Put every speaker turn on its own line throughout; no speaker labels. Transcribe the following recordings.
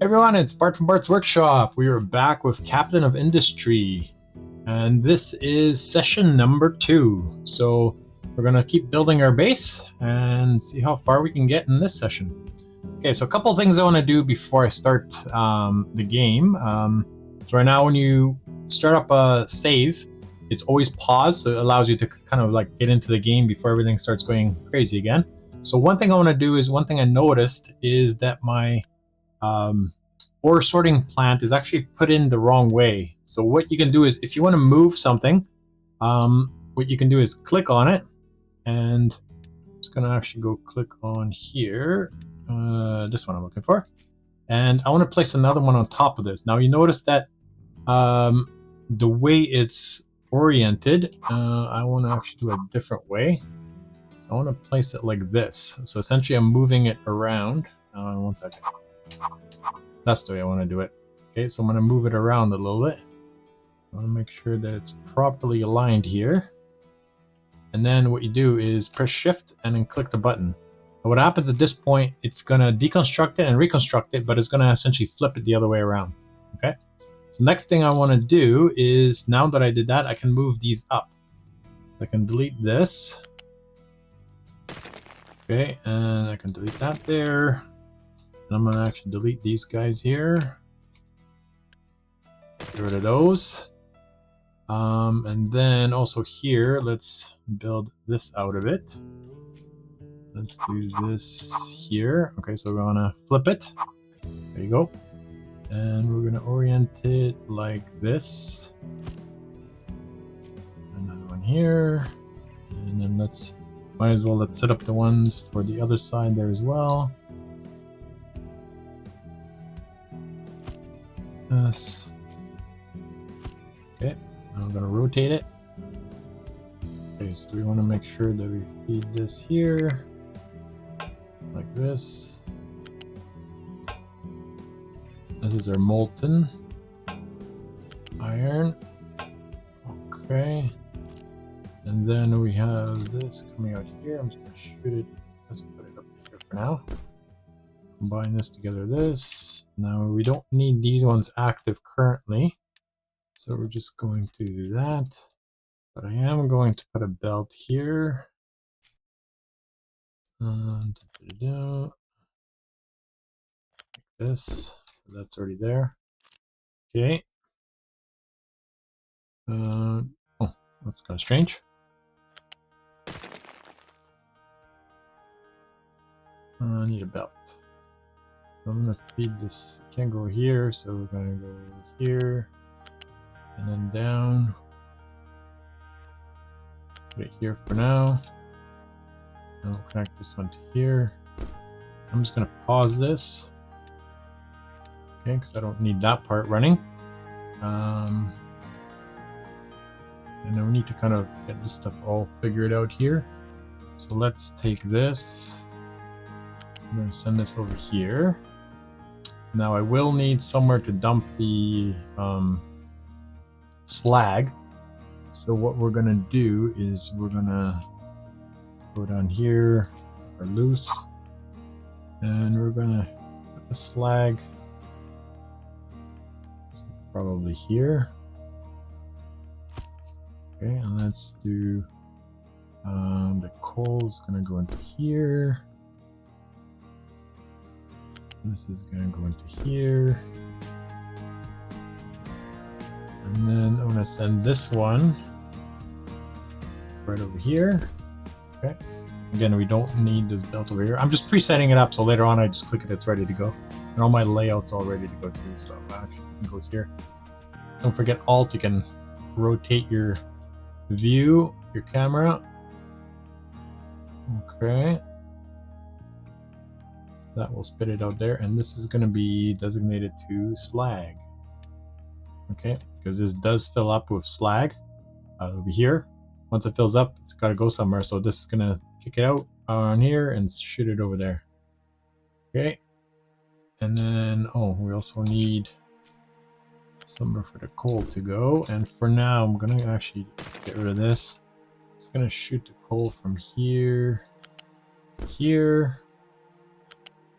Everyone, it's Bart from Bart's Workshop. We are back with Captain of Industry, and this is session number 2. So we're gonna keep building our base and see how far we can get in this session. Okay, so a couple of things I want to do before I start the game. So right now, when you start up a save, it's always paused, so it allows you to kind of like get into the game before everything starts going crazy again. So one thing I want to do is one thing I noticed is that my ore sorting plant is actually put in the wrong way. So what you can do is if you want to move something, what you can do is click on it, and I'm just gonna actually go click on here, this one I'm looking for, and I want to place another one on top of this. Now you notice that the way it's oriented, I want to actually do a different way. So I want to place it like this. So essentially I'm moving it around. One second. That's the way I want to do it. Okay, so I'm going to move it around a little bit. I want to make sure that it's properly aligned here. And then what you do is press shift and then click the button. And what happens at this point, it's going to deconstruct it and reconstruct it, but it's going to essentially flip it the other way around. Okay, so next thing I want to do is, now that I did that, I can move these up. So I can delete this. Okay, and I can delete that there. And I'm going to actually delete these guys here. Get rid of those. And then also here, let's build this out of it. Let's do this here. Okay, so we're gonna flip it. There you go. And we're gonna orient it like this. Another one here. And then let's set up the ones for the other side there as well. Yes. Okay. I'm going to rotate it. Okay, so we want to make sure that we feed this here, like this. This is our molten iron. Okay. And then we have this coming out here. I'm just going to shoot it. Let's put it up here for now. Combine this together, this. Now we don't need these ones active currently, so we're just going to do that. But I am going to put a belt here. And like this. So that's already there. Okay. Oh, that's kind of strange. I need a belt. So I'm going to feed this. Can't go here, so we're going to go here and then down. Put it here for now. And we'll connect this one to here. I'm just going to pause this. Okay, because I don't need that part running. And then we need to kind of get this stuff all figured out here. So let's take this. I'm going to send this over here. Now I will need somewhere to dump the slag. So what we're going to do is we're going to go down here, or loose, and we're going to put the slag probably here. Okay, and let's do the coal is going to go into here. This is going to go into here. And then I'm going to send this one right over here. Okay. Again, we don't need this belt over here. I'm just presetting it up so later on I just click it, it's ready to go. And all my layouts all ready to go too, so I actually can go here. Don't forget Alt, you can rotate your view, your camera. Okay. So that will spit it out there, and this is going to be designated to slag. Okay, because this does fill up with slag. It'll be here. Once it fills up, it's got to go somewhere, so this is going to kick it out on here and shoot it over there. Okay. And then, oh, we also need somewhere for the coal to go. And for now, I'm going to actually get rid of this. It's going to shoot the coal from here, here.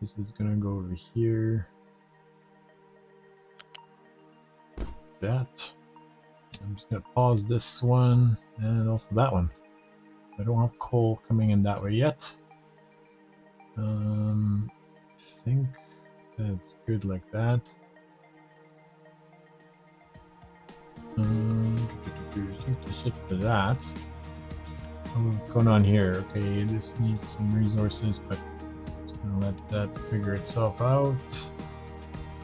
This is going to go over here. that. I'm just gonna pause this one and also that one. I don't have coal coming in that way yet. I think that's good like that. I think that's it for that. Oh, what's going on here? Okay, this needs some resources, but I'm gonna let that figure itself out.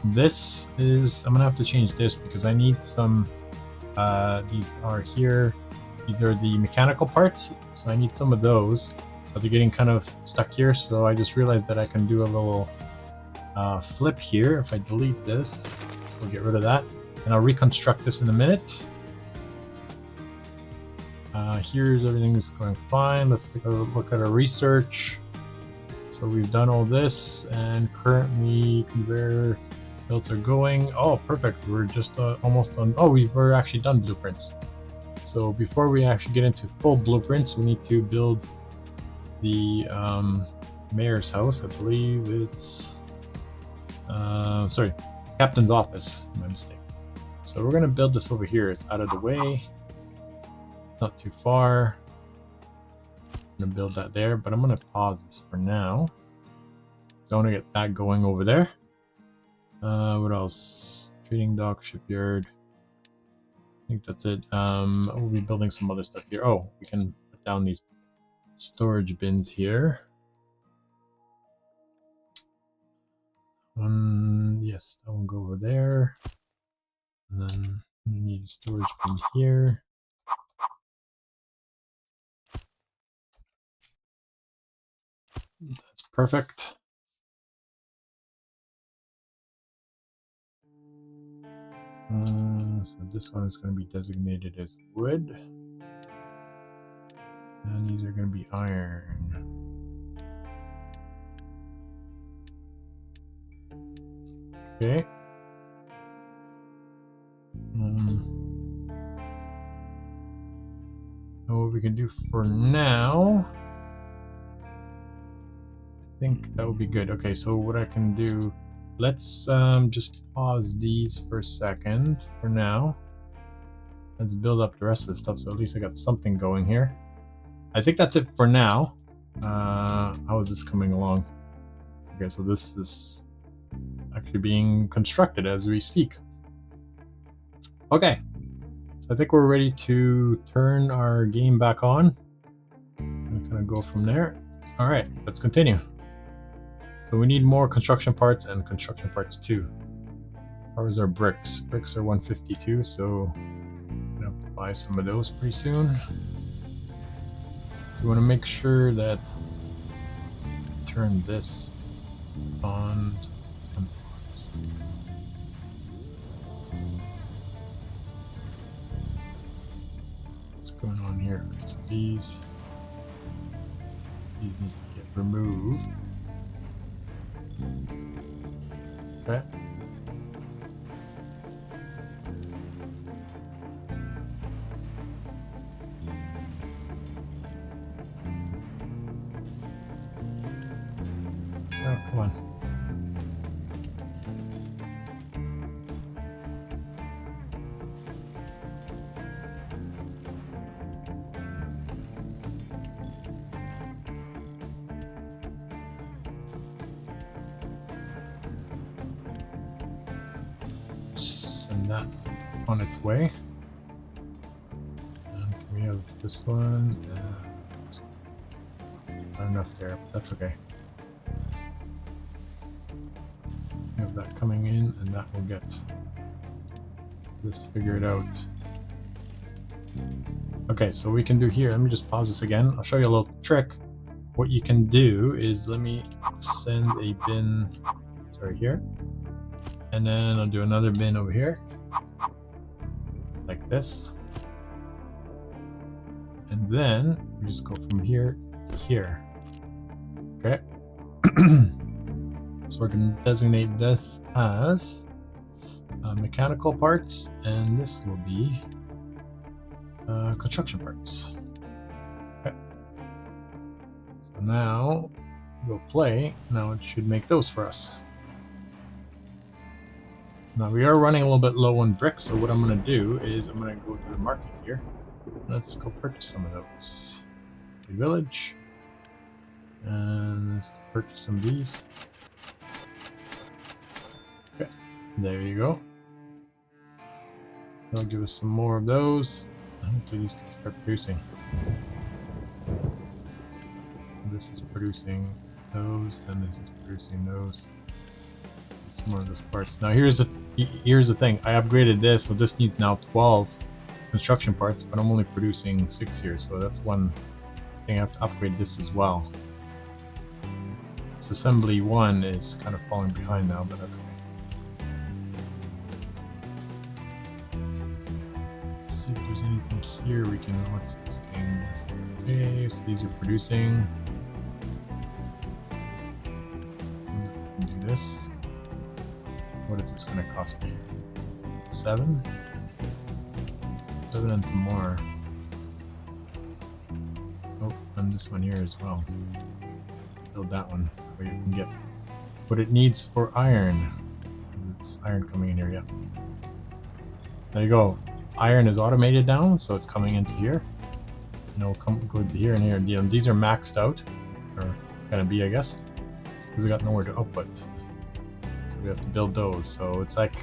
This is, I'm gonna have to change this because I need some, these are here. These are the mechanical parts, so I need some of those, but they're getting kind of stuck here, so I just realized that I can do a little flip here if I delete this. So we'll get rid of that, and I'll reconstruct this in a minute. Here's everything's going fine. Let's take a look at our research. So we've done all this, and currently conveyor belts are going. Oh, perfect. We're just almost on. Oh, we're actually done blueprints. So before we actually get into full blueprints, we need to build the mayor's house. I believe it's sorry, captain's office. My mistake. So we're gonna build this over here. It's out of the way. It's not too far. I'm gonna build that there, but I'm gonna pause this for now. So I want to get that going over there. What else? Trading dock, shipyard. I think that's it. We'll be building some other stuff here. Oh, we can put down these storage bins here. Yes, that one go over there. And then we need a storage bin here. That's perfect. So this one is going to be designated as wood. And these are going to be iron. Okay. What we can do for now, I think that would be good. Okay, so what I can do, let's just pause these for a second for now. Let's build up the rest of the stuff, so at least I got something going here. I think that's it for now. How is this coming along? Okay, so this is actually being constructed as we speak. Okay, so I think we're ready to turn our game back on. I'm gonna kind of go from there. All right, let's continue. So we need more construction parts and construction parts too. Ours are bricks. Bricks are 152, so I'm gonna have to buy some of those pretty soon. So we want to make sure that turn this on. What's going on here? So these need to get removed. Okay. Oh, come on. Send that on its way. And can we have this one? Not enough there, but that's okay. We have that coming in, and that will get this figured out. Okay, so we can do here. Let me just pause this again. I'll show you a little trick. What you can do is let me send a bin, sorry, here. And then I'll do another bin over here. Like this. And then we just go from here to here. Okay. So we're going to designate this as mechanical parts, and this will be construction parts. Okay. So now we'll play. Now it should make those for us. Now we are running a little bit low on bricks, so what I'm going to do is I'm going to go to the market here. Let's go purchase some of those. The village. And let's purchase some of these. Okay, there you go. That'll give us some more of those. Hopefully these can start producing. This is producing those, and this is producing those. Some more of those parts. Now here's the thing. I upgraded this, so this needs now 12 construction parts, but I'm only producing 6 here, so that's one thing. I have to upgrade this as well. This assembly 1 is kind of falling behind now, but that's okay. Let's see if there's anything here we can. What's this game? Okay, so these are producing. Do this. What is this going to cost me? 7? 7 and some more. Oh, and this one here as well. Build that one where you can get what it needs for iron. It's iron coming in here, yeah. There you go. Iron is automated now, so it's coming into here. And it'll go to here and here. These are maxed out, or gonna be, I guess, because I got nowhere to output. So we have to build those. So it's like,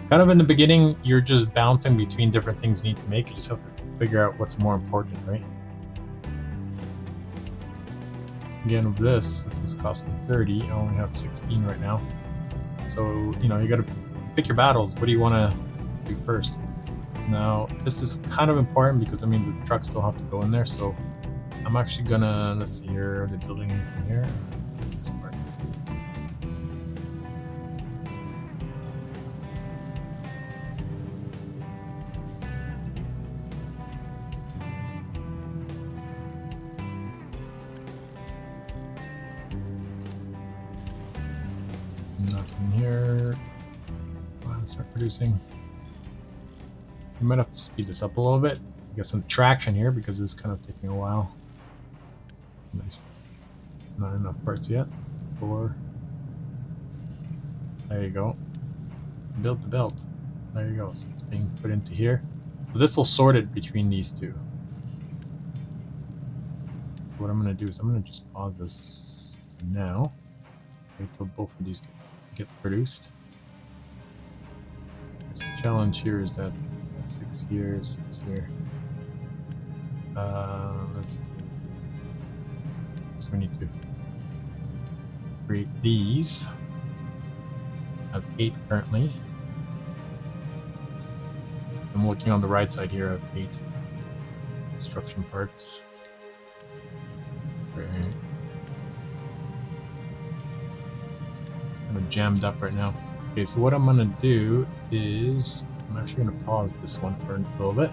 kind of in the beginning, you're just bouncing between different things you need to make. You just have to figure out what's more important, right? Again, with this has cost me 30. I only have 16 right now. So, you know, you gotta pick your battles. What do you want to do first? Now, this is kind of important because it means the trucks still have to go in there. So I'm actually gonna, let's see here, are they building anything here? Nothing here. Let's start producing. We might have to speed this up a little bit. Get some traction here because it's kind of taking a while. Nice. Not enough parts yet. 4. There you go. Build the belt. There you go. So it's being put into here. So this will sort it between these two. So what I'm going to do is I'm going to just pause this for now. Wait till both of these get produced. The challenge here is that 6 years, 6 here. So we need to create these. I have 8 currently. I'm looking on the right side here. I have 8 construction parts. Right. Kind of jammed up right now. Okay, so what I'm gonna do is I'm actually gonna pause this one for a little bit.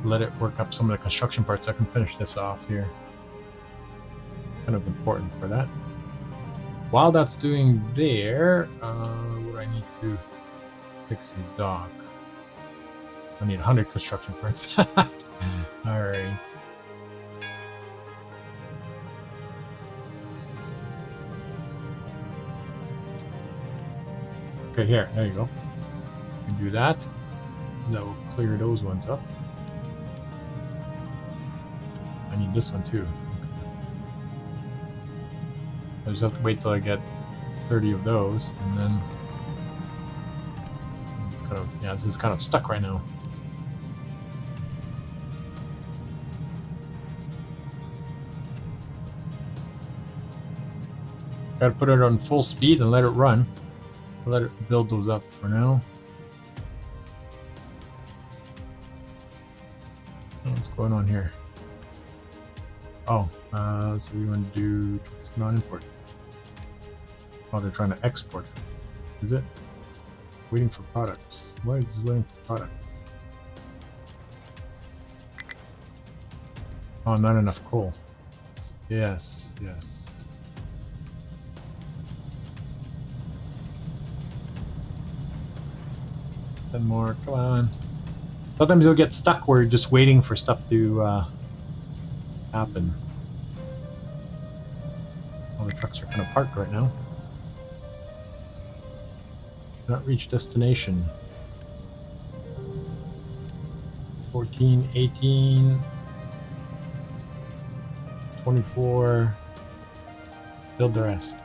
Let it work up some of the construction parts so I can finish this off here. Kind of important for that. While that's doing there, what I need to fix is dock. I need 100 construction parts. Alright. Okay, here, there you go. You can do that. That will clear those ones up. I need this one too. I just have to wait till I get 30 of those, and then it's kind of, yeah, this is kind of stuck right now. Gotta put it on full speed and let it run. Let it build those up for now. What's going on here? Oh, so we want to do non-import. Oh, they're trying to export. Is it? Waiting for products. Why is this waiting for product? Oh, not enough coal. Yes, yes. 10 more, come on. Sometimes you'll get stuck where you're just waiting for stuff to happen. All the trucks are kind of parked right now. Not reach destination. 14, 18, 24. Build the rest.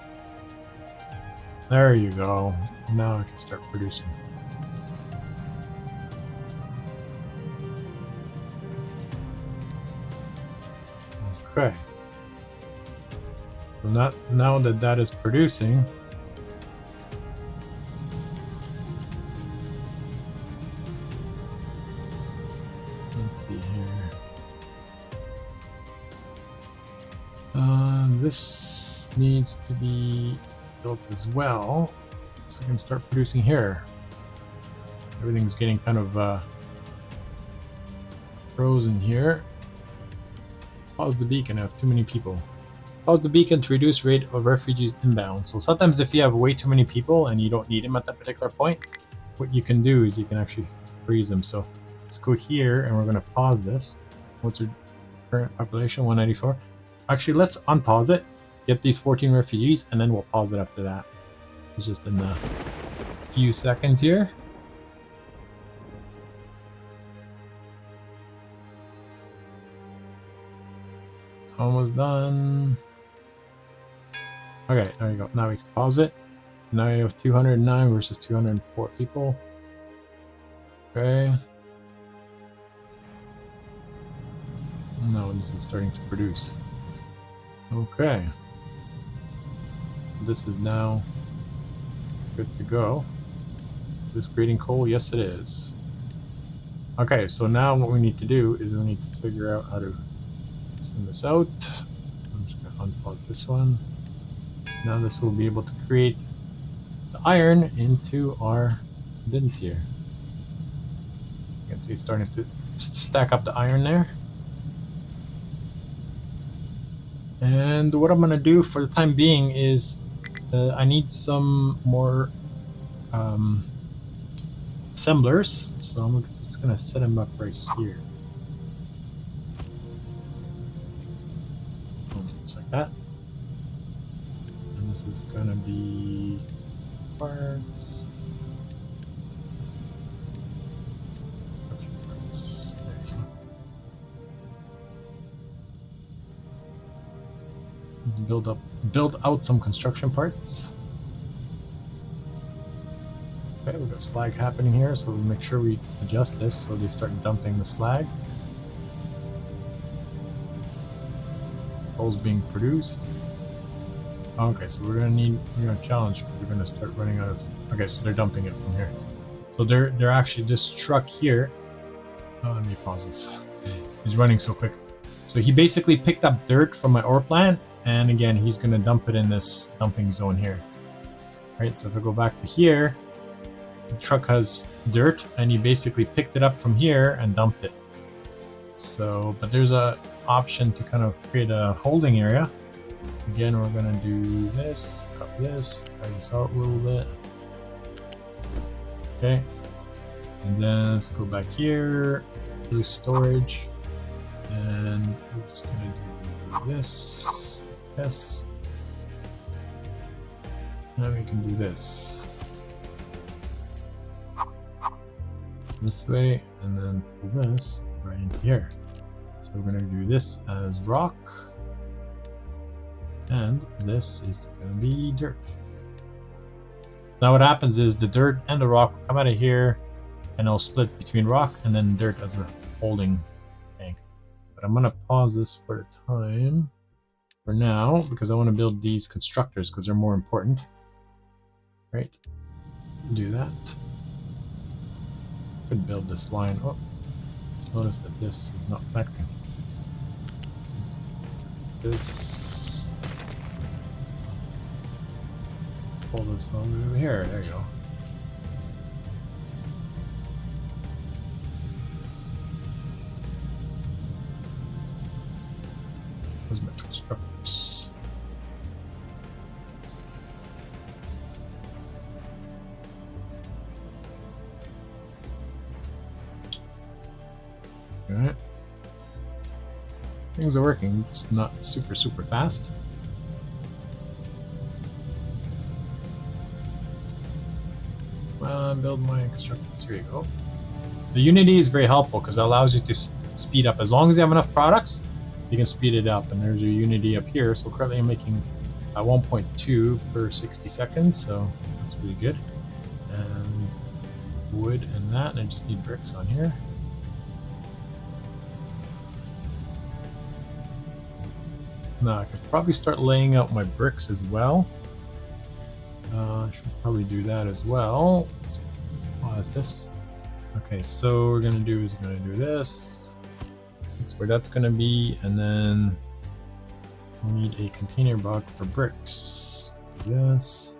There you go. Now I can start producing. Okay. So now that that is producing, let's see here. This needs to be built as well, so I can start producing here. Everything's getting kind of frozen here. Pause the beacon. I have too many people. Pause the beacon to reduce rate of refugees inbound. So sometimes if you have way too many people and you don't need them at that particular point, what you can do is you can actually freeze them. So let's go here and we're going to pause this. What's our current population? 194. Actually, let's unpause it, get these 14 refugees, and then we'll pause it after that. It's just in a few seconds here. Almost done. Okay, there you go. Now we can pause it. Now you have 209 versus 204 people. Okay. Now this is starting to produce. Okay. This is now good to go. Is this creating coal? Yes, it is. Okay, so now what we need to do is we need to figure out how to send this out. I'm just going to unpause this one. Now this will be able to create the iron into our bins here. You can see it's starting to stack up the iron there. And what I'm going to do for the time being is I need some more assemblers. So I'm just going to set them up right here. Just like that. And this is going to be parts. Let's build out some construction parts. Okay, we've got slag happening here, so we'll make sure we adjust this so they start dumping the slag. Coal's being produced. Okay, so we're gonna challenge because we're gonna start running out of. Okay, so they're dumping it from here. So they're actually this truck here. Oh, let me pause this. He's running so quick. So he basically picked up dirt from my ore plant. And again, he's going to dump it in this dumping zone here. Right, so if I go back to here, the truck has dirt, and he basically picked it up from here and dumped it. So, but there's a option to kind of create a holding area. Again, we're going to do this, cut this, drag this out a little bit. Okay, and then let's go back here, do storage, and we're just going to do this. Yes. Now we can do this way, and then pull this right into here. So we're going to do this as rock, and this is going to be dirt. Now what happens is the dirt and the rock will come out of here, and it'll split between rock and then dirt as a holding tank. But I'm going to pause this for the time. For now, because I want to build these constructors because they're more important. Right? Do that. Could build this line. Oh, notice that this is not connecting. This. Pull this over here. There you go. Where's my constructors? Okay. Things are working, just not super fast. build my construction. Here you go. The Unity is very helpful because it allows you to speed up. As long as you have enough products, you can speed it up. And there's your Unity up here. So currently I'm making 1.2 per 60 seconds. So that's really good. And wood and that. And I just need bricks on here. Now I could probably start laying out my bricks as well. I should probably do that as well. Let's pause this. Okay, so what we're gonna do is we're gonna do this. That's where that's gonna be, and then we need a container block for bricks. Do this.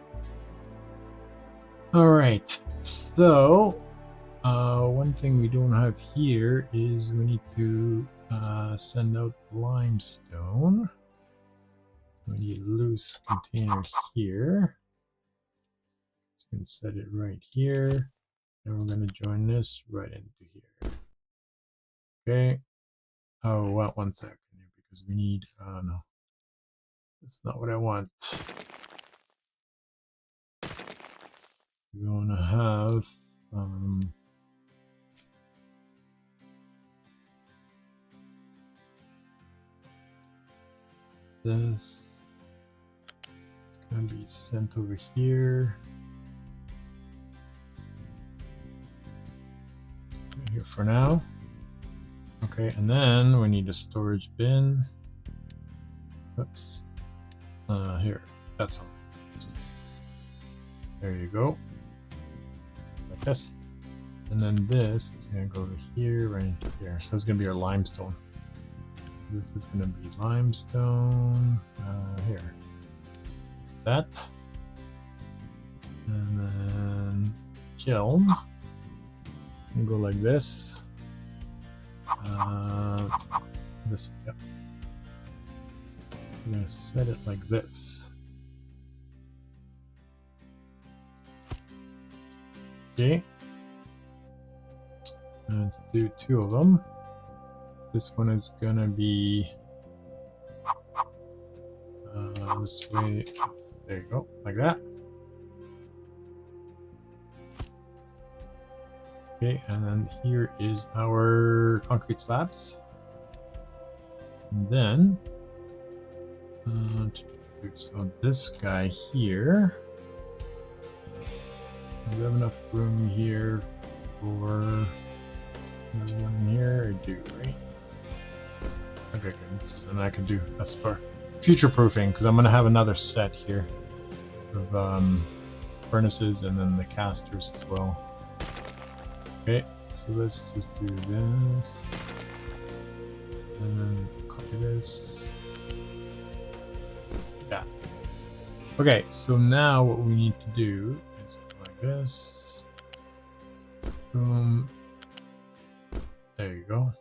All right. So one thing we don't have here is we need to send out limestone. So we need a loose container here. So we can set it right here. And we're going to join this right into here. Okay. Oh, well, 1 second here because we need, no, that's not what I want. We want to have, this. It's going to be sent over here. Here for now. Okay, and then we need a storage bin. Oops. Here, that's one. There you go. Like this. And then this is going to go to here, right into here. So it's going to be our limestone. This is going to be limestone. Here. It's that. And then kiln. And go like this. This way. Yep. I'm going to set it like this. Okay. Let's do 2 of them. This one is going to be this way. There you go, like that. Okay, and then here is our concrete slabs. And then, so this guy here, we have enough room here for another one in here. I do, right? Okay, good. So then I can do, that's for future proofing because I'm going to have another set here of furnaces and then the casters as well. Okay, so let's just do this, and then copy this. Yeah. Okay, so now what we need to do is go like this. Boom. There you go.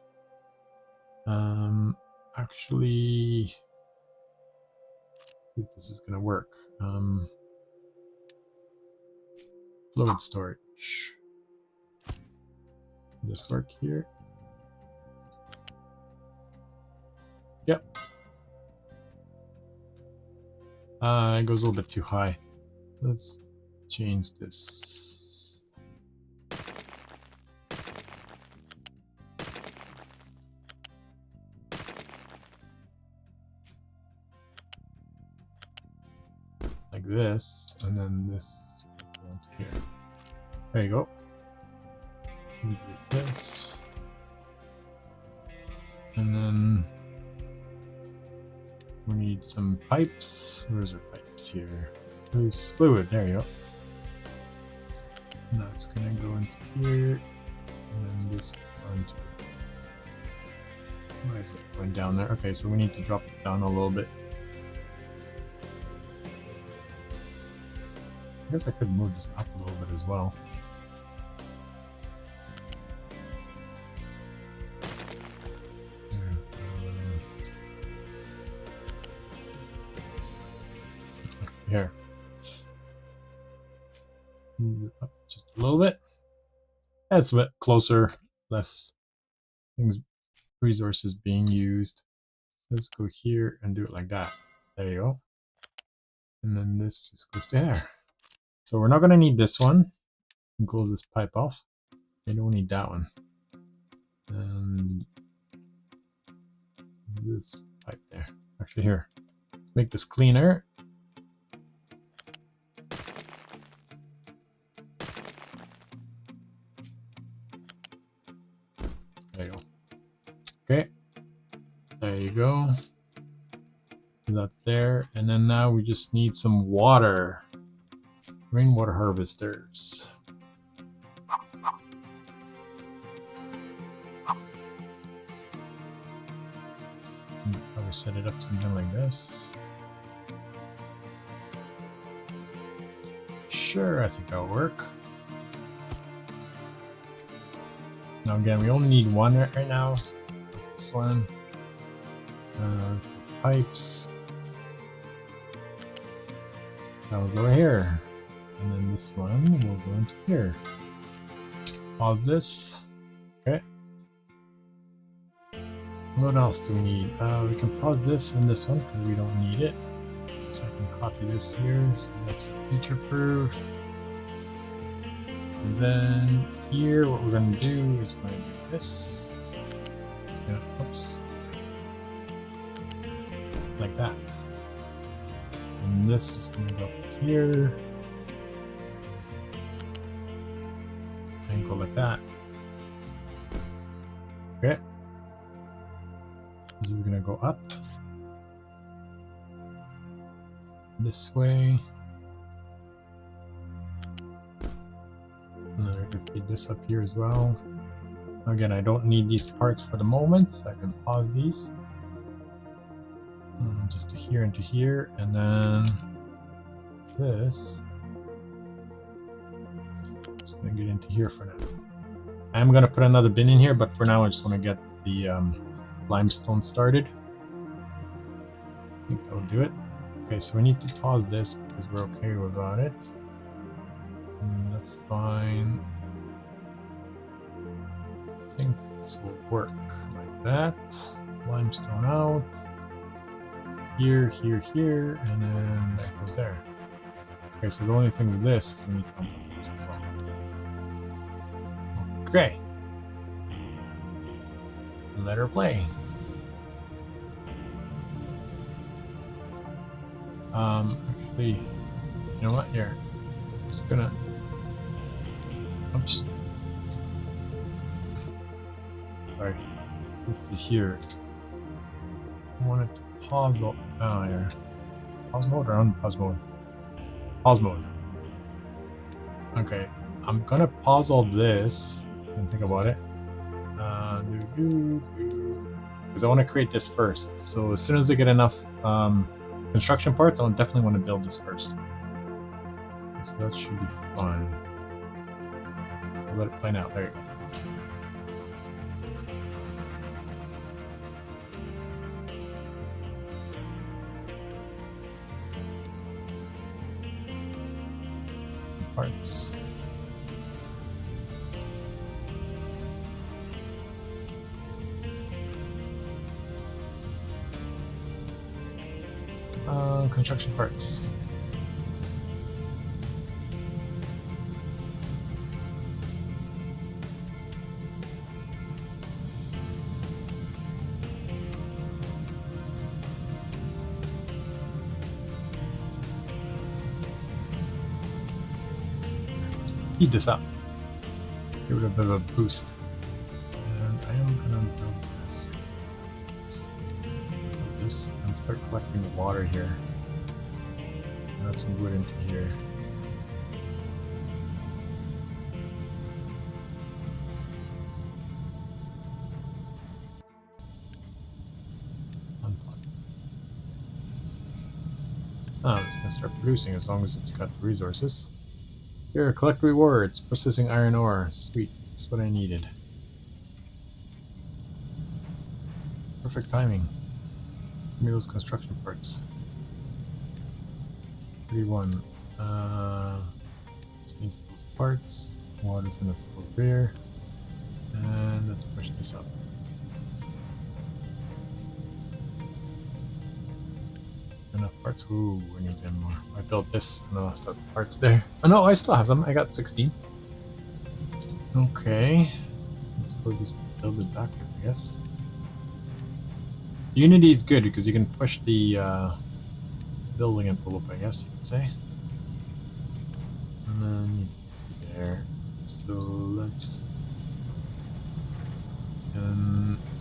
Actually, I think this is gonna work. Fluid storage. This work here. Yep. It goes a little bit too high. Let's change this. Like this, and then this here. There you go. We do this, and then we need some pipes. Where's our pipes here? Loose fluid. There you go. And that's gonna go into here, and then this onto. Why is it going down there? Okay, so we need to drop it down a little bit. I guess I could move this up a little bit as well. Here. Move it up just a little bit. That's a bit closer, less resources being used. Let's go here and do it like that. There you go. And then this just goes to here. So we're not going to need this one. Close this pipe off. I don't need that one. And this pipe there. Actually, here. Make this cleaner. There you go. Okay. There you go. That's there. And then now we just need some water. Rainwater harvesters. Probably set it up something like this. Sure, I think that'll work. Now again, we only need one right now. What's this one? Pipes. That will go here. And then this one will go into here. Pause this. Okay. What else do we need? We can pause this and this one because we don't need it. So I can copy this here. So that's future proof. And then here, what we're going to do is going to do this. So it's going to, oops, like that. And this is going to go up here. And go like that. Okay. This is going to go up. This way. And then we're going to feed this up here as well. Again, I don't need these parts for the moment, so I can pause these. Just to here and to here, and then this is going to get into here for now. I'm going to put another bin in here, but for now I just want to get the limestone started. I think that'll do it. Okay, so we need to pause this because we're okay without it. And that's fine. I think this will work like that. Limestone out. Here, here, here, and then that goes there. Okay, so the only thing with this is we need to unpause this as well. Okay. Let her play. Actually, you know what? Here. I'm just gonna. Oops. Sorry. This is here. I want it to pause. Oh, here. Pause mode or unpause mode? Pause mode. Okay. I'm gonna pause all this and think about it. Because I want to create this first. So as soon as I get enough construction parts, I'll definitely want to build this first. Okay, so that should be fine. So let it play now. There you go. Parts. Construction parts. Speed this up. Give it a bit of a boost. And I am gonna build this and start collecting the water here. Add some wood into here. Oh, it's gonna start producing as long as it's got the resources. Here, collect rewards. Processing iron ore. Sweet. That's what I needed. Perfect timing. Give me those construction parts. 31. Just needs those parts. Water's gonna flow there. And let's push this up. Enough parts. Ooh, we need them more. I built this and I lost out the parts there. Oh no, I still have some. I got 16. Okay. Let's go just build it backwards, I guess. Unity is good because you can push the building envelope, I guess you could say. And then there. So let's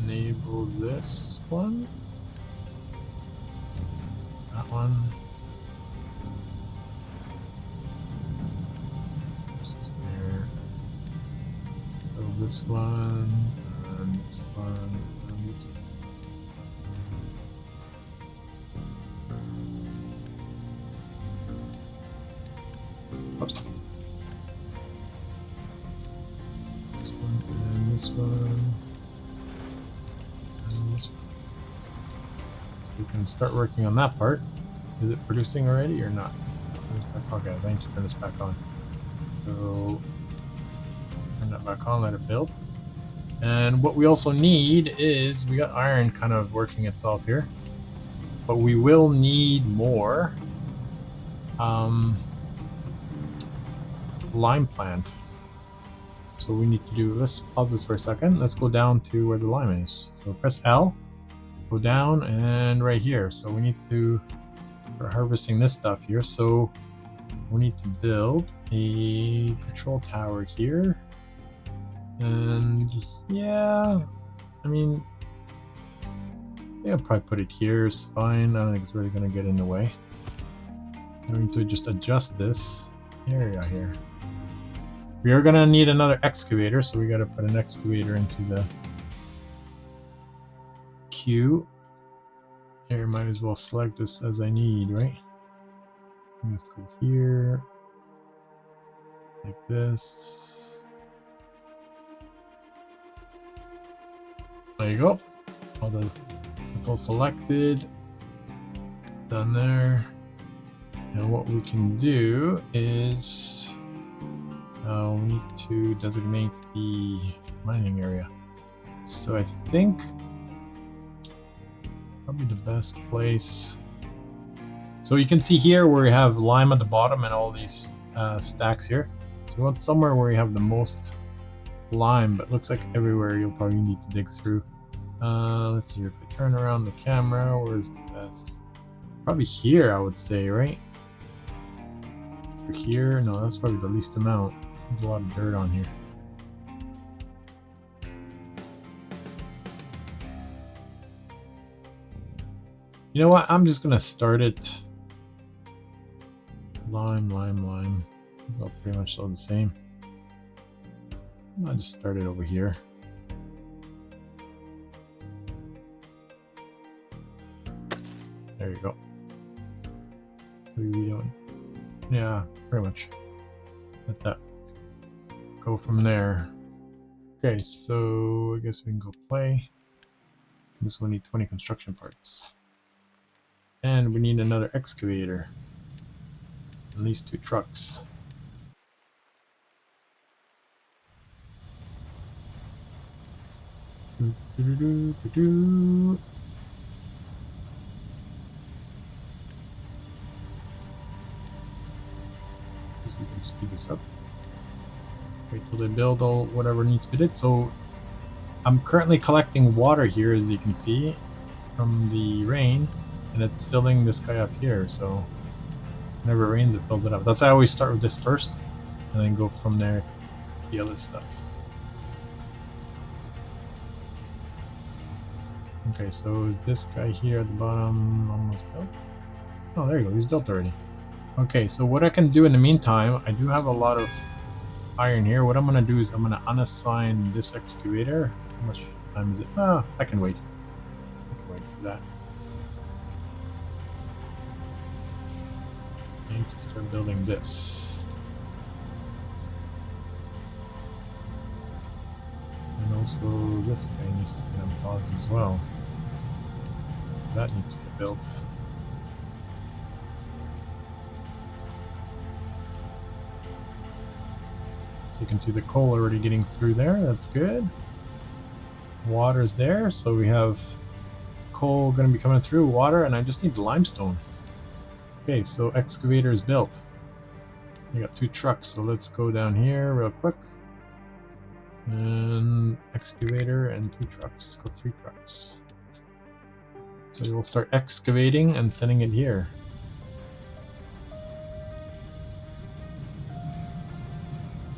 enable this one. That one. Just there. Build this one. And this one. And this one. Oops. This one and this one. And this one. So we can start working on that part. Is it producing already or not? Okay, I need to turn this back on. So let's turn that back on, let it build. And what we also need is, we got iron kind of working itself here, but we will need more lime plant. So we need to do, let's pause this for a second. Let's go down to where the lime is. So press L, go down, and right here. So we need to, for harvesting this stuff here, so we need to build a control tower here. And yeah, I mean, yeah, I'll probably put it here, it's fine. I don't think it's really going to get in the way. I'm going to just adjust this area here. We are going to need another excavator, so we got to put an excavator into the queue. Here, might as well select this as I need, right? Let's go here, like this. There you go. It's all selected. Done there. And what we can do is we need to designate the mining area. So I think probably the best place. So you can see here where we have lime at the bottom and all these stacks here. So we want somewhere where we have the most lime, but it looks like everywhere you'll probably need to dig through. Let's see, if I turn around the camera, where's the best? Probably here, I would say, right? Or here? No, that's probably the least amount. There's a lot of dirt on here. You know what? I'm just gonna start it. Lime, lime, lime. It's all pretty much all the same. I'll just start it over here. There you go. So we don't, yeah, pretty much. Let that go from there. Okay, so I guess we can go play. This one need 20 construction parts. And we need another excavator. At least 2 trucks. We can speed this up. Wait till they build all whatever needs to be did. So I'm currently collecting water here, as you can see, from the rain, and it's filling this guy up here. So whenever it rains, it fills it up. That's why I always start with this first, and then go from there to the other stuff. Okay, so this guy here at the bottom almost built. Oh, there you go. He's built already. Okay, so what I can do in the meantime, I do have a lot of iron here. What I'm going to do is I'm going to unassign this excavator. How much time is it? Ah, I can wait. I can wait for that. I need to start building this. And also this guy needs to be on pause as well. That needs to get built. So you can see the coal already getting through there. That's good. Water's there, so we have coal going to be coming through, water, and I just need the limestone. Okay, so excavator is built. We got 2 trucks, so let's go down here real quick. And excavator and 2 trucks. Let's go 3 trucks. So we'll start excavating and sending it here.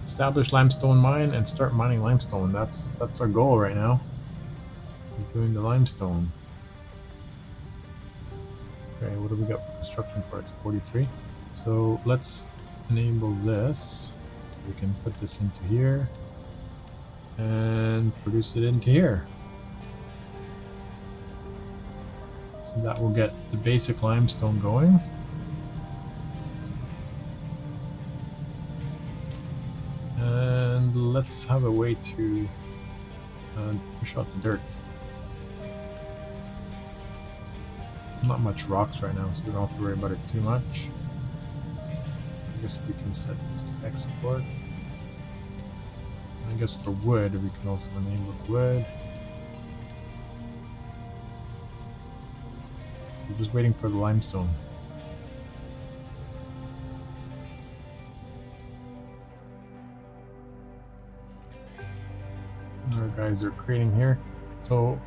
Establish limestone mine and start mining limestone. That's our goal right now. Is doing the limestone. Okay, what do we got for construction parts? 43. So let's enable this. So we can put this into here and produce it into here. So that will get the basic limestone going. And let's have a way to push out the dirt. Not much rocks right now, so we don't have to worry about it too much. I guess we can set this to export. I guess for wood, we can also enable wood. We're just waiting for the limestone. Our guys are creating here. So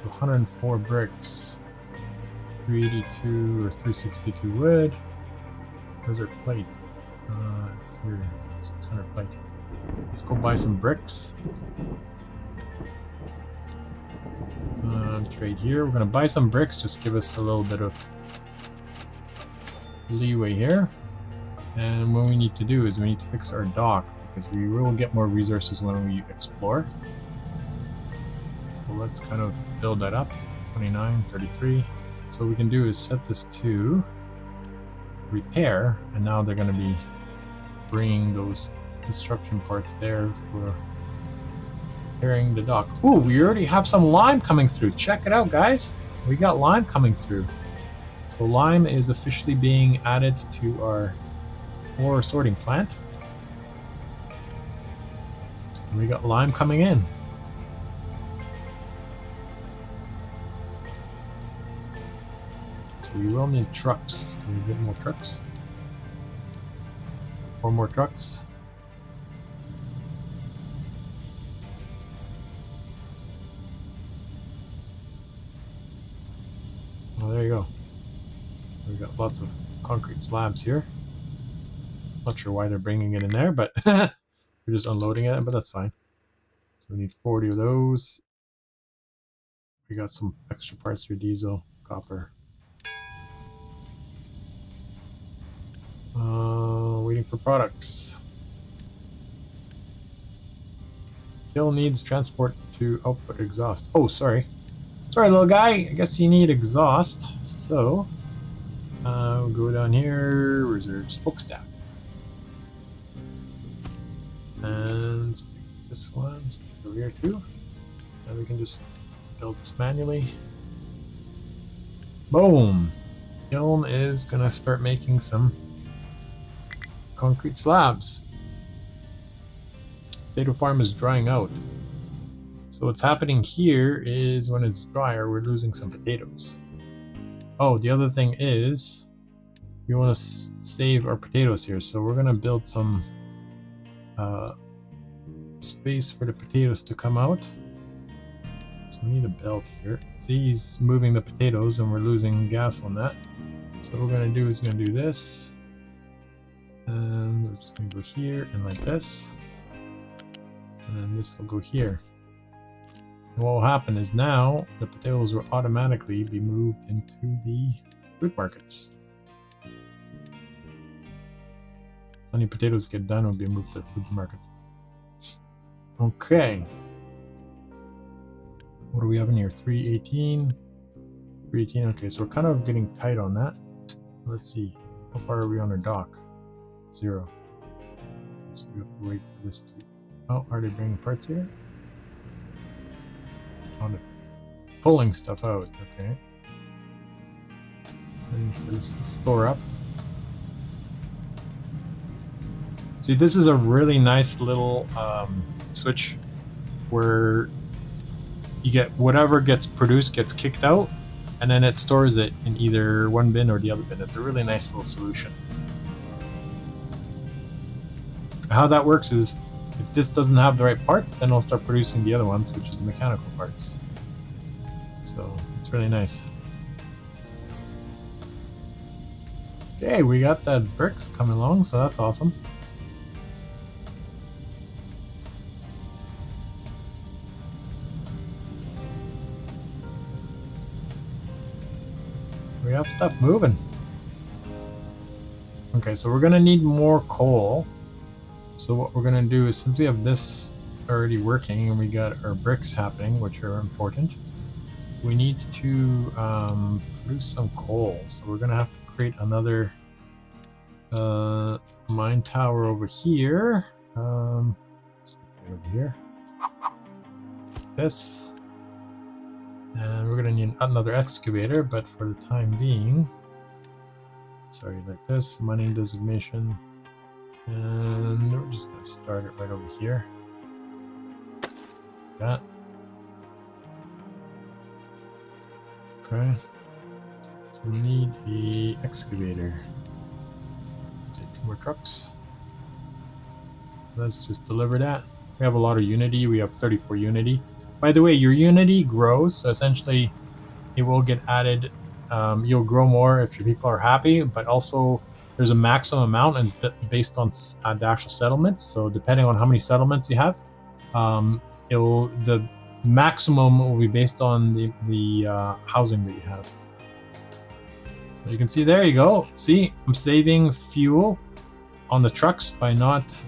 104 bricks, 382 or 362 wood. Where's our plate? It's here, 600 plate. Let's go buy some bricks. Trade here. We're gonna buy some bricks, just give us a little bit of leeway here. And what we need to do is we need to fix our dock, because we will get more resources when we explore. So let's kind of build that up. 29, 33. So what we can do is set this to repair, and now they're going to be bringing those construction parts there for repairing the dock. Ooh, we already have some lime coming through. Check it out, guys. We got lime coming through. So lime is officially being added to our ore sorting plant. And we got lime coming in. So we will need trucks. Can we get more trucks? 4 more trucks. Oh, there you go. We got lots of concrete slabs here. Not sure why they're bringing it in there, but we're just unloading it, but that's fine. So we need 40 of those. We got some extra parts for diesel, copper. Waiting for products. Kiln needs transport to output exhaust. Oh, sorry. Sorry, little guy. I guess you need exhaust. So, we'll go down here. Reserve smokestack. And this one, stick over here too. And we can just build this manually. Boom! Kiln is gonna start making some concrete slabs. Potato farm is drying out. So what's happening here is when it's drier, we're losing some potatoes. Oh, the other thing is we want to save our potatoes here. So we're going to build some space for the potatoes to come out. So we need a belt here. See, he's moving the potatoes and we're losing gas on that. So what we're going to do is going to do this. And we're just going to go here and like this. And then this will go here. And what will happen is now the potatoes will automatically be moved into the food markets. So any potatoes get done will be moved to the food markets. Okay. What do we have in here? 318. 318. Okay, so we're kind of getting tight on that. Let's see. How far are we on our dock? 0. So we have to wait for this to... Oh, are they bringing parts here? Oh, they're pulling stuff out. Okay. Waiting for this to store up. See, this is a really nice little switch where you get whatever gets produced gets kicked out, and then it stores it in either one bin or the other bin. It's a really nice little solution. How that works is If this doesn't have the right parts, then I'll start producing the other ones, which is the mechanical parts. So it's really nice. Okay, we got that bricks coming along, so that's awesome. We have stuff moving. Okay, so we're gonna need more coal. So what we're gonna do is, since we have this already working and we got our bricks happening, which are important, we need to produce some coal. So we're gonna have to create another mine tower over here. Over here. This. And we're gonna need another excavator, but for the time being, sorry, like this, mining designation. And we're just gonna start it right over here. Like that. Okay. So we need a excavator. Let's say 2 more trucks. Let's just deliver that. We have a lot of Unity. We have 34 Unity. By the way, your Unity grows, so essentially it will get added. You'll grow more if your people are happy, but also there's a maximum amount, and it's based on the actual settlements. So depending on how many settlements you have, the maximum will be based on the housing that you have. You can see, there you go. See, I'm saving fuel on the trucks by not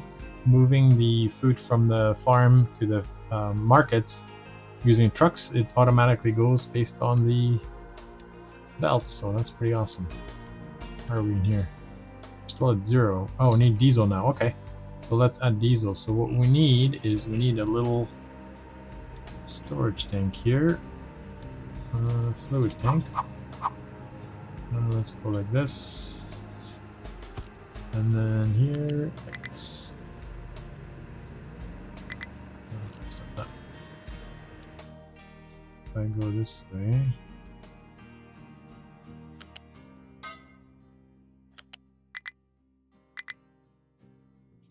moving the food from the farm to the markets. Using trucks, it automatically goes based on the belts, so that's pretty awesome. How are we in here? Still at 0. Oh, we need diesel now. Okay, so let's add diesel. So what we need is, we need a little storage tank here. Fluid tank. Let's go like this. And then here, like this. That's not that. If I go this way.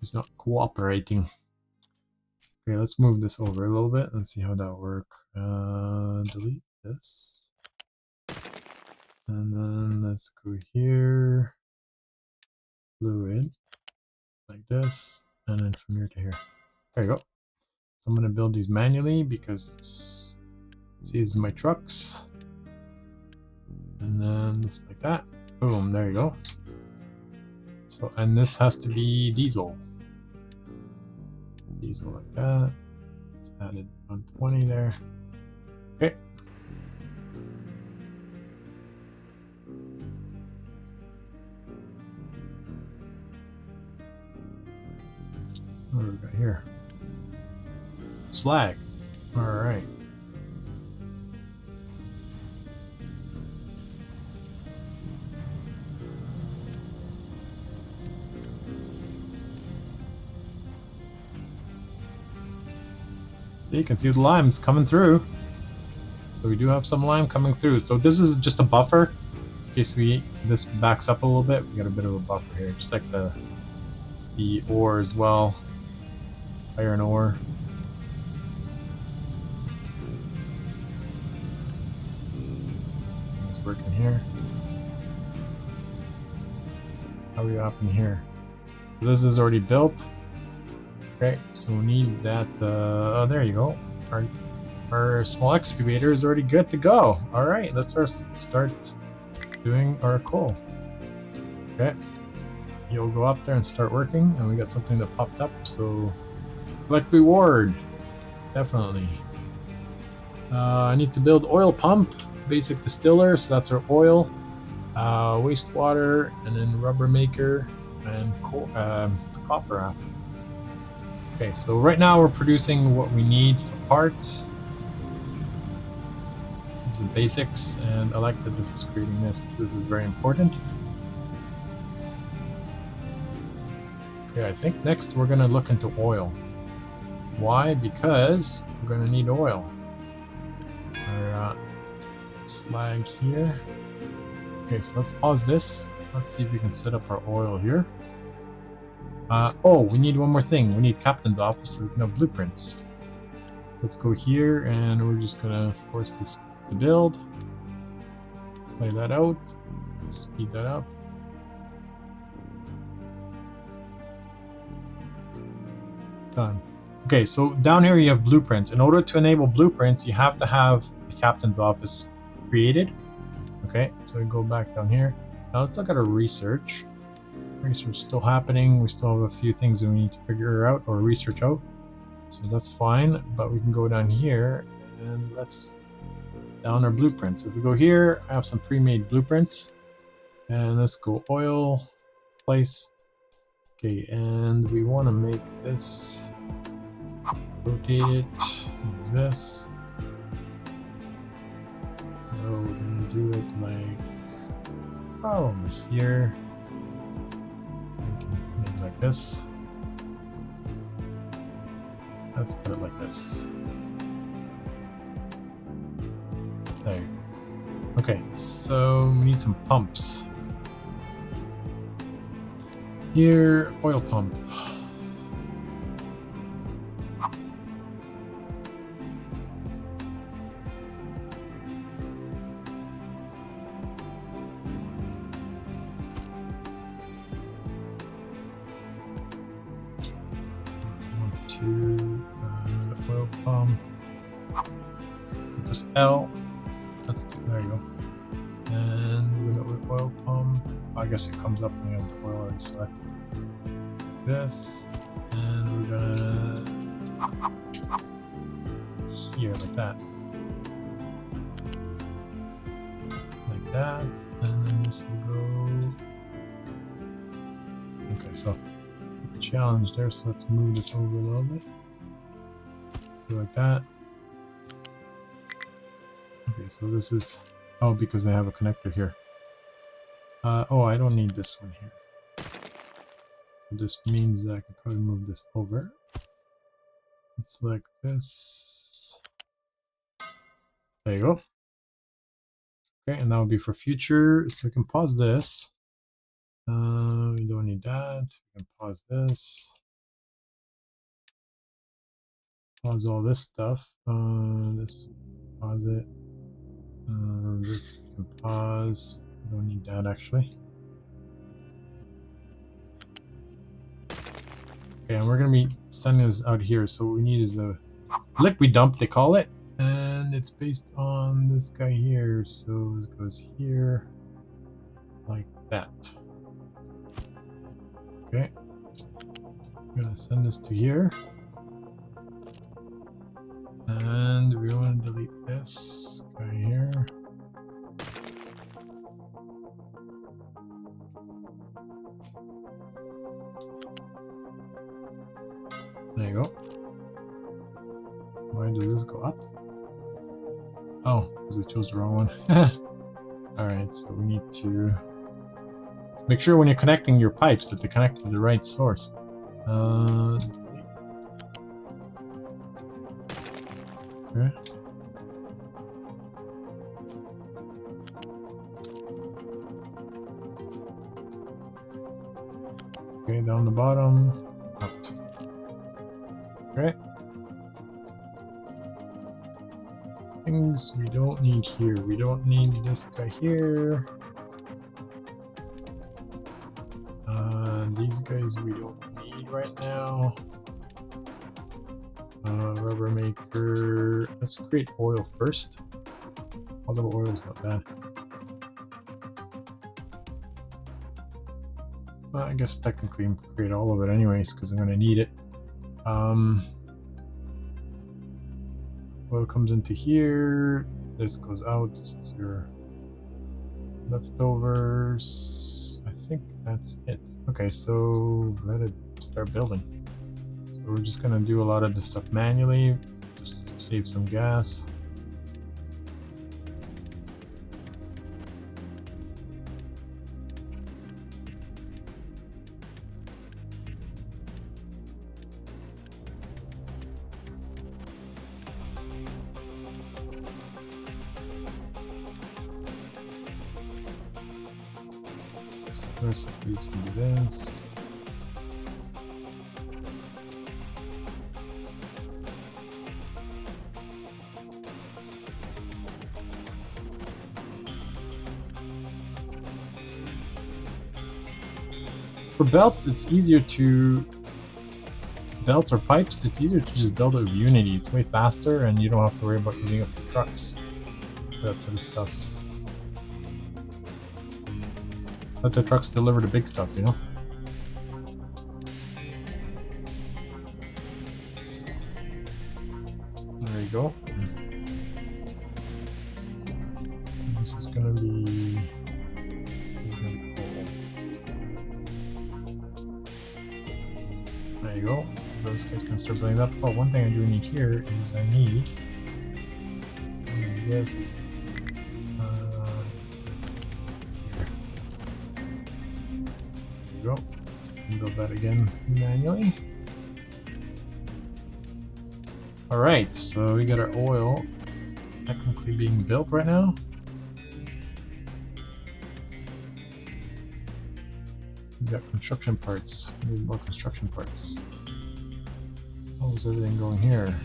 It's not cooperating. Okay, let's move this over a little bit and see how that works. Delete this. And then let's go here. Fluid. Like this. And then from here to here. There you go. So I'm going to build these manually because it saves my trucks. And then just like that. Boom, there you go. So, and this has to be diesel. Diesel like that. Let's add it 120 there. Okay. What do we got here? Slag. Alright. So you can see the lime's coming through. So we do have some lime coming through. So this is just a buffer. In case this backs up a little bit, we got a bit of a buffer here. Just like the ore as well. Iron ore. It's working here. How are we up in here? This is already built. Okay, so we need that. Oh, there you go. Our small excavator is already good to go. All right, let's start doing our coal. Okay, you'll go up there and start working, and we got something that popped up. So, collect reward, definitely. I need to build oil pump, basic distiller. So that's our oil, wastewater, and then rubber maker and copper after. Okay, so right now we're producing what we need for parts. These are basics, and I like that this is creating this because this is very important. Okay, I think next we're going to look into oil. Why? Because we're going to need oil. Our slag here. Okay, so let's pause this. Let's see if we can set up our oil here. Oh, we need one more thing. We need captain's office so we can have blueprints. Let's go here and we're just gonna force this to build. Play that out. Speed that up. Done. Okay, so down here you have blueprints. In order to enable blueprints, you have to have the captain's office created. Okay, so we go back down here. Now let's look at our research. Research still happening. We still have a few things that we need to figure out or research out. So that's fine, but we can go down here and let's down our blueprints. If we go here, I have some pre-made blueprints. And let's go oil, place. Okay, and we want to make this, rotate it, like this. So we're going to do it like, probably here. Maybe like this. Let's put it like this. There you go. Okay, so we need some pumps. Here, oil pump. Oil pump. Just L. Let's do, there you go. And we're gonna oil pump. I guess it comes up when you have the oil already selected. This, and we're gonna here like that, and then this will go. Okay, so challenge there. So let's move this over a little bit. Do like that. Okay, so this is because I have a connector here. Oh, I don't need this one here. So this means that I can probably move this over. It's like this. There you go. Okay, and that will be for future. So we can pause this. We don't need that. We can pause this. Pause all this stuff. This, pause it. This we can pause. We don't need that actually. Okay, and we're gonna be sending this out here. So what we need is the liquid dump, they call it, and it's based on this guy here. So it goes here, like that. Okay, I'm gonna send this to here, and we want to delete this guy here. There you go. Why does this go up? Oh, because I chose the wrong one. Alright, so we need to make sure when you're connecting your pipes that they connect to the right source. Okay. Okay, down the bottom. Out. Okay. Things we don't need here. We don't need this guy here. These guys we don't need right now. Rubber maker. Let's create oil first. Although oil is not bad. Well, I guess technically I'm gonna create all of it anyways because I'm going to need it. Oil comes into here. This goes out. This is your leftovers. I think that's it. Okay, so let it start building. So we're just gonna do a lot of this stuff manually, just to save some gas. Recipes can do this. for belts, it's easier to... belts or pipes, it's easier to just build it with Unity. It's way faster and you don't have to worry about using up the trucks. That sort of stuff. Let the trucks deliver the big stuff, you know? There you go. This is gonna be cool. There you go. Those guys can start building that. Oh, one thing I do need here is I need this. There you go. Build that again manually. Alright, so we got our oil technically being built right now. We got construction parts. We need more construction parts. How's everything going here?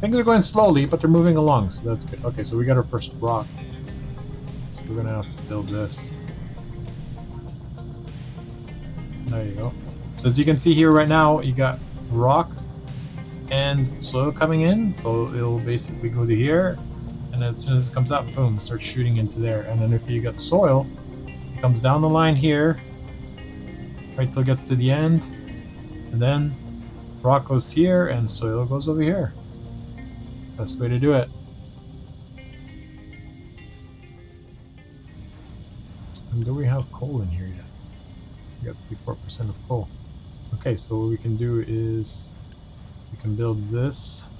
Things are going slowly, but they're moving along, so that's good. Okay, so we got our first rock. So we're gonna have to build this. There you go. So as you can see here right now, you got rock and soil coming in. So it'll basically go to here, and then as soon as it comes out, boom, starts shooting into there. And then if you got soil, it comes down the line here, right till it gets to the end, and then rock goes here and soil goes over here. Best way to do it. And do we have coal in here yet? We got 34% of coal. Okay, so what we can do is we can build this.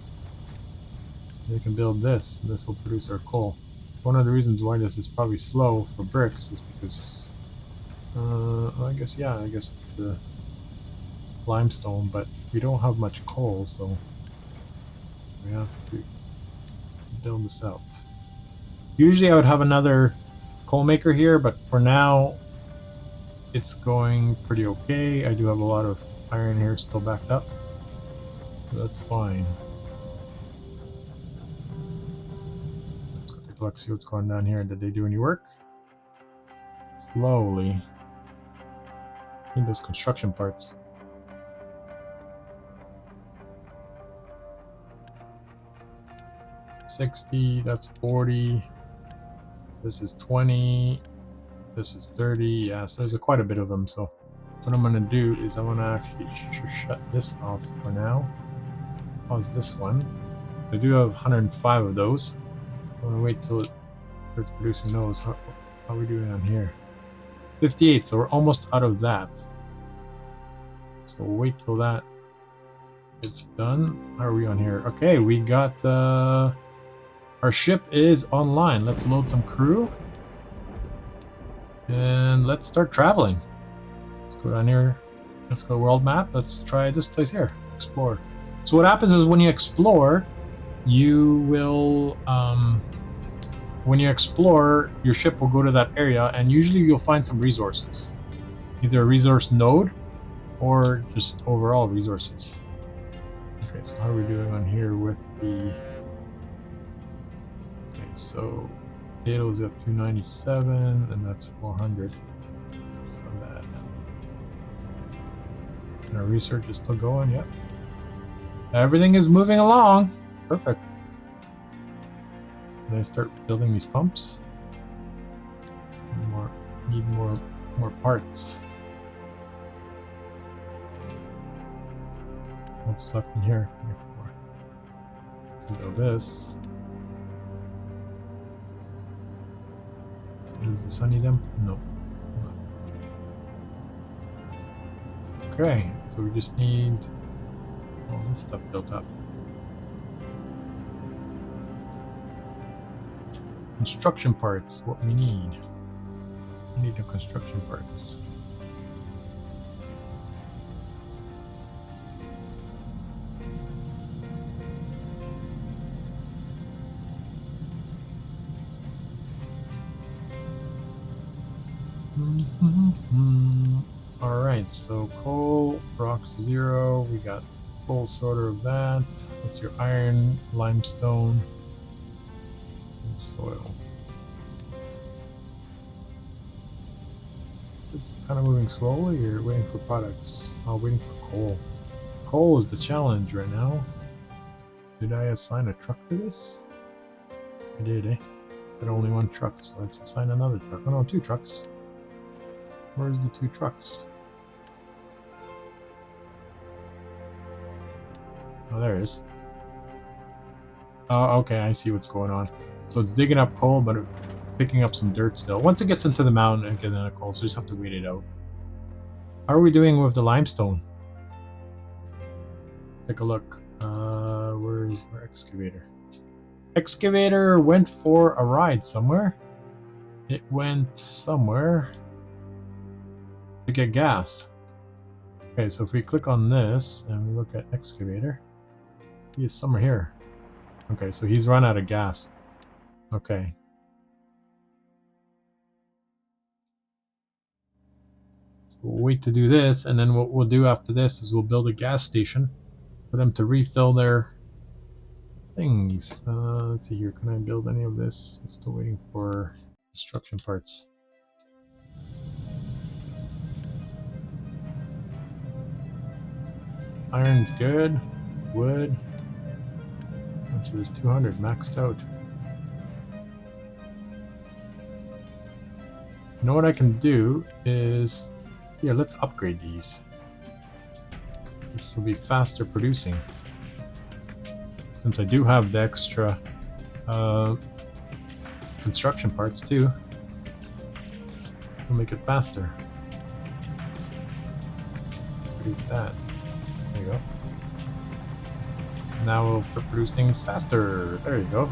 We can build this. And this will produce our coal. One of the reasons why this is probably slow for bricks is because I guess it's the limestone, but we don't have much coal, so we have to build this out. Usually I would have another coal maker here, but for now it's going pretty okay. I do have a lot of iron here still backed up, so that's fine. Let's go take a look, see what's going on here. Did they do any work? Slowly. I need those construction parts. $60, that's 40. This is 20. This is 30. Yeah, so there's quite a bit of them. So what I'm going to do is I'm going to actually shut this off for now. How's this one? So I do have 105 of those. I'm going to wait till it starts producing those. How are we doing on here? 58, so we're almost out of that. So we'll wait till that gets done. How are we on here? Okay, we got our ship is online. Let's load some crew. And let's start traveling. Let's go down here. Let's go world map. Let's try this place here. Explore. So what happens is when you explore, you will when you explore, your ship will go to that area, and usually you'll find some resources. Either a resource node or just overall resources. Okay, so how are we doing on here with the... Okay, so potatoes have 297, and that's 400. So it's not bad. And our research is still going, yep. Everything is moving along. Perfect. Then I start building these pumps. Need more parts. What's left in here? Build this. Is the sunny them? No. Okay, so we just need all this stuff built up. Construction parts, what we need. We need the construction parts. Alright, so coal, rocks 0, we got full sorter of that. That's your iron, limestone, and soil. It's kind of moving slowly. You're waiting for products. Oh, waiting for coal. Coal is the challenge right now. Did I assign a truck to this? I did, eh? But only one truck, so let's assign another truck. Oh no, 2 trucks. Where's the 2 trucks? Oh, there it is. Oh, okay, I see what's going on. So it's digging up coal, but picking up some dirt still. Once it gets into the mountain, it gets into coal, so you just have to wait it out. How are we doing with the limestone? Take a look. Where's our excavator? Excavator went for a ride somewhere. It went somewhere to get gas. Okay, so if we click on this and we look at excavator, he is somewhere here. Okay, so he's run out of gas. Okay. So we'll wait to do this, and then what we'll do after this is we'll build a gas station for them to refill their things. Let's see here. Can I build any of this? I'm still waiting for construction parts. Iron's good. Wood. Which was 200 maxed out. You know what I can do is... Here, let's upgrade these. This will be faster producing. Since I do have the extra construction parts too. So make it faster. Produce that. There you go. Now we'll produce things faster. There you go.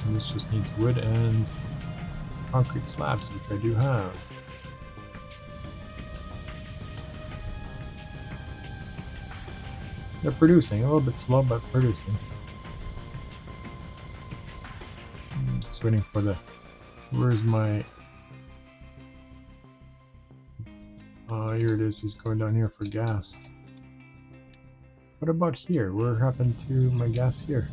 And this just needs wood and concrete slabs, which I do have. They're producing, a little bit slow, but producing. I'm just waiting for the... Where's my... here it is. He's going down here for gas. What about here? What happened to my gas here?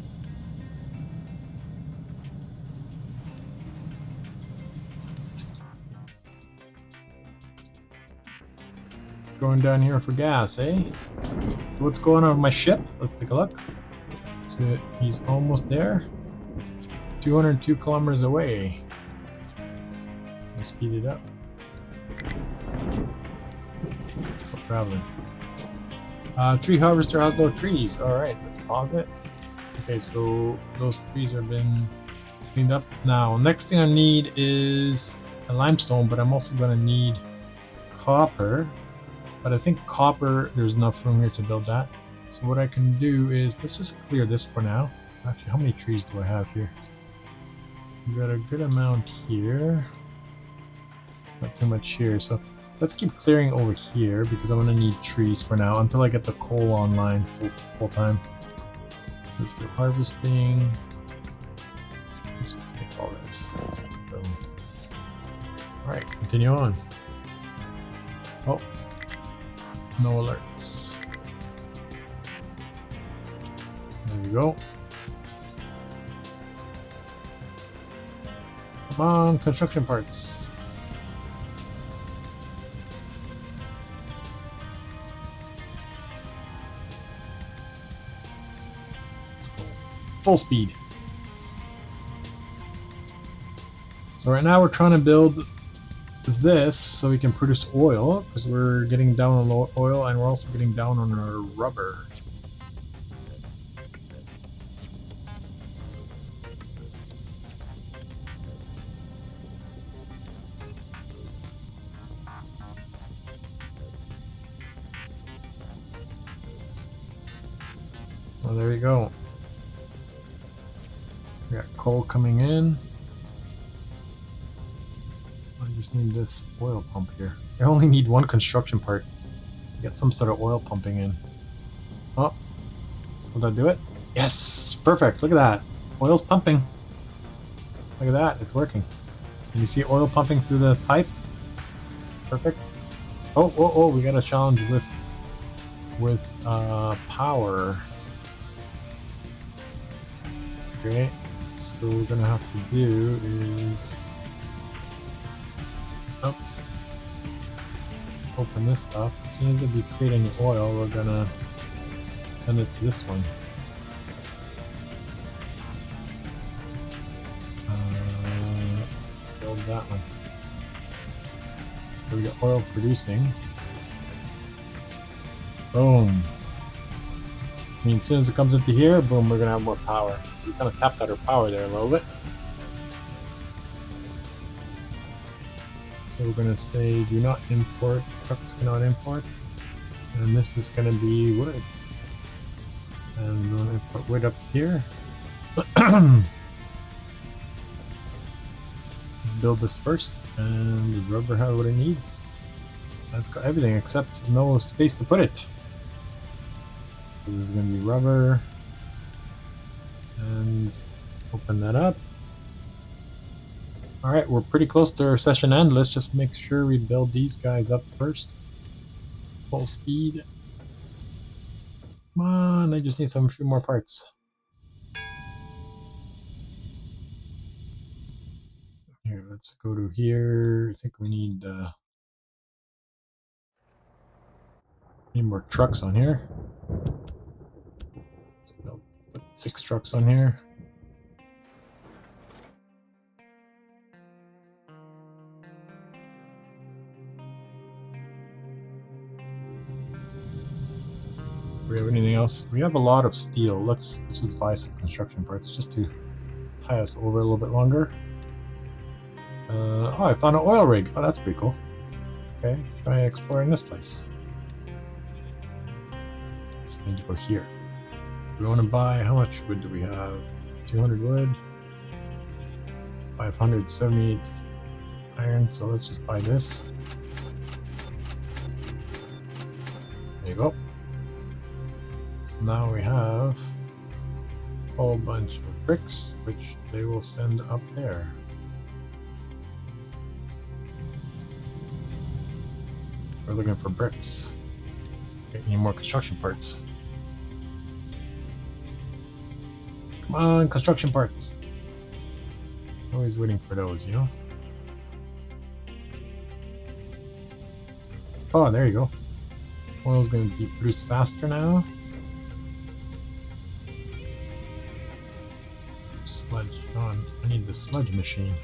Going down here for gas, eh? So what's going on with my ship? Let's take a look. So he's almost there. 202 kilometers away. Let's speed it up. Still traveling. Tree harvester has no trees. Alright, let's pause it. Okay, so those trees have been cleaned up. Now, next thing I need is a limestone, but I'm also going to need copper. But I think copper, there's enough room here to build that. So what I can do is, let's just clear this for now. Actually, how many trees do I have here? We've got a good amount here. Not too much here, so let's keep clearing over here because I'm going to need trees for now until I get the coal online full time. So let's get harvesting. Let's just make all this. Alright, continue on. Oh, no alerts. There you go. Come on, construction parts. Let's go. Full speed. So right now we're trying to build this so we can produce oil, because we're getting down on oil and we're also getting down on our rubber. Well, there you go. We got coal coming in. I just need this oil pump here. I only need one construction part. Get some sort of oil pumping in. Oh, will that do it? Yes, perfect. Look at that. Oil's pumping. Look at that. It's working. Can you see oil pumping through the pipe? Perfect. Oh, oh, oh! We got a challenge with power. Okay. So what we're gonna have to do is Oops. Let's open this up. As soon as it be creating oil, we're gonna send it to this one. Build that one. So we got oil producing. Boom. I mean, as soon as it comes into here, boom, we're gonna have more power. We kind of tapped out our power there a little bit. So we're gonna say do not import, trucks cannot import. And this is gonna be wood. And we're gonna import wood up here. Build this first, and does rubber have what it needs? It's got everything except no space to put it. So this is going to be rubber, and open that up. Alright, we're pretty close to our session end. Let's just make sure we build these guys up first. Full speed. Come on, I just need a few more parts. Here, let's go to here. I think we need more trucks on here. So we'll put 6 trucks on here. Do we have anything else? We have a lot of steel. Let's just buy some construction parts just to tie us over a little bit longer. Oh, I found an oil rig. Oh, that's pretty cool. Okay, try exploring this place. It's going to go here. So we want to buy, how much wood do we have? 200 wood. 578 iron, so let's just buy this. There you go. So now we have a whole bunch of bricks, which they will send up there. We're looking for bricks. Okay, need more construction parts. Come on, construction parts. Always waiting for those, you know? Oh, there you go. Oil's going to be produced faster now. Sledge on. I need the sledge machine.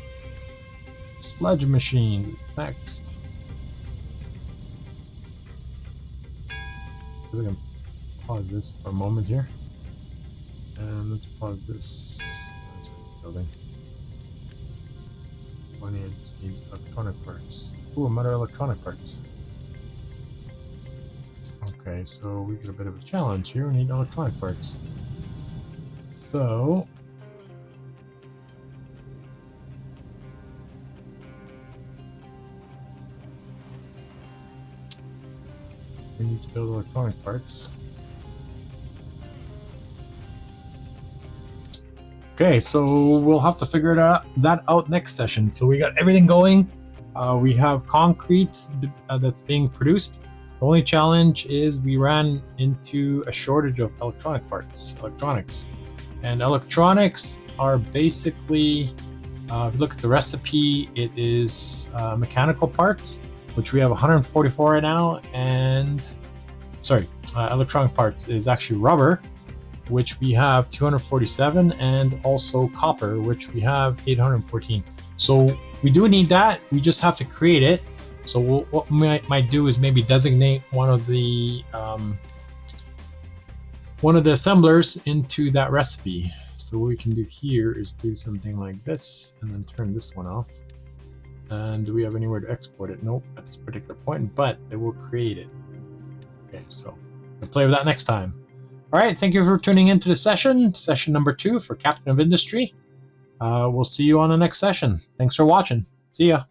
Sledge machine next. I'm going to pause this for a moment here. And let's pause this. Let's building. I need electronic parts. Ooh, I'm out of electronic parts. Okay, so we get a bit of a challenge here. We need electronic parts. So we need to build electronic parts. Okay, so we'll have to figure that out next session. So we got everything going. We have concrete that's being produced. The only challenge is we ran into a shortage of electronics. And electronics are basically, if you look at the recipe, it is mechanical parts, which we have 144 right now, and electronic parts is actually rubber, which we have 247, and also copper, which we have 814. So we do need that. We just have to create it. So what we might do is maybe designate one of the assemblers into that recipe. So what we can do here is do something like this, and then turn this one off. And do we have anywhere to export it? Nope, at this particular point, but it will create it. Okay, so we'll play with that next time. All right, thank you for tuning into the session number 2 for Captain of Industry. We'll see you on the next session. Thanks for watching. See ya.